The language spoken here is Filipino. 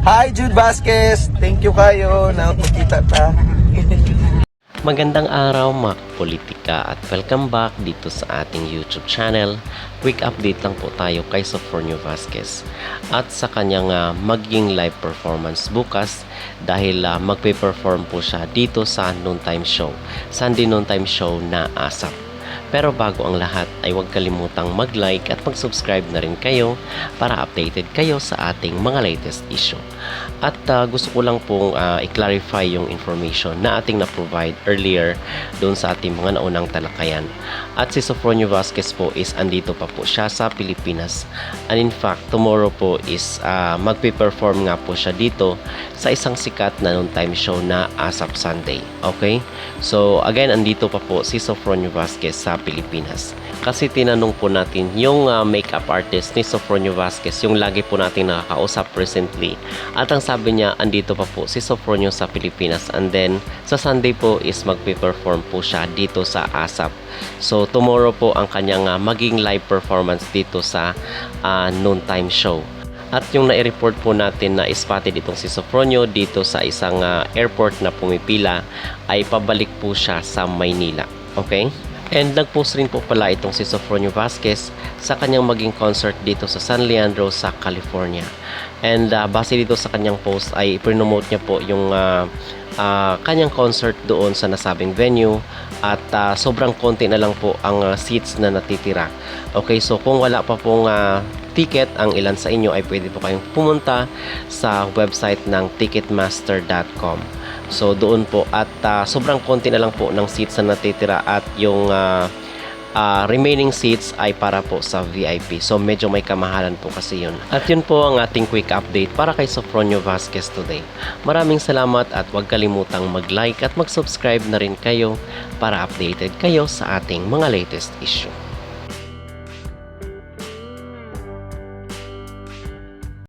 Hi, Jude Vasquez. Thank you kayo na magkita ta. Magandang araw mga politika at welcome back dito sa ating YouTube channel. Quick update lang po tayo kay Sofronio Vasquez at sa kanyang magiging live performance bukas dahil magpe-perform po siya dito sa noontime show, Sunday noontime show na ASAP. Pero bago ang lahat ay huwag kalimutang mag-like at mag-subscribe na rin kayo para updated kayo sa ating mga latest issue. At gusto ko lang pong i-clarify yung information na ating na-provide earlier doon sa ating mga naunang talakayan. At si Sofronio Vasquez po is andito pa po siya sa Pilipinas. And in fact, tomorrow po is magpe-perform nga po siya dito sa isang sikat na noontime show na ASAP Sunday. Okay? So again, andito pa po si Sofronio Vasquez sa Pilipinas. Kasi tinanong po natin yung makeup artist ni Sofronio Vasquez, yung lagi po natin nakakausap recently. At ang sabi niya, andito pa po si Sofronio sa Pilipinas. And then, sa Sunday po is magpe-perform po siya dito sa ASAP. So, tomorrow po ang kanyang maging live performance dito sa noontime show. At yung nai-report po natin na spotted itong si Sofronio dito sa isang airport na pumipila ay pabalik po siya sa Maynila. Okay? And nag-post rin po pala itong si Sofronio Vasquez sa kanyang maging concert dito sa San Leandro sa California. And base dito sa kanyang post ay promote niya po yung kanyang concert doon sa nasabing venue at sobrang konti na lang po ang seats na natitira. Okay, so kung wala pa pong ticket ang ilan sa inyo ay pwede po kayong pumunta sa website ng ticketmaster.com. So doon po at sobrang konti na lang po ng seats na natitira at yung remaining seats ay para po sa VIP. So medyo may kamahalan po kasi yun. At yun po ang ating quick update para kay Sofronio Vasquez today. Maraming salamat at huwag kalimutang mag-like at mag-subscribe na rin kayo para updated kayo sa ating mga latest issue.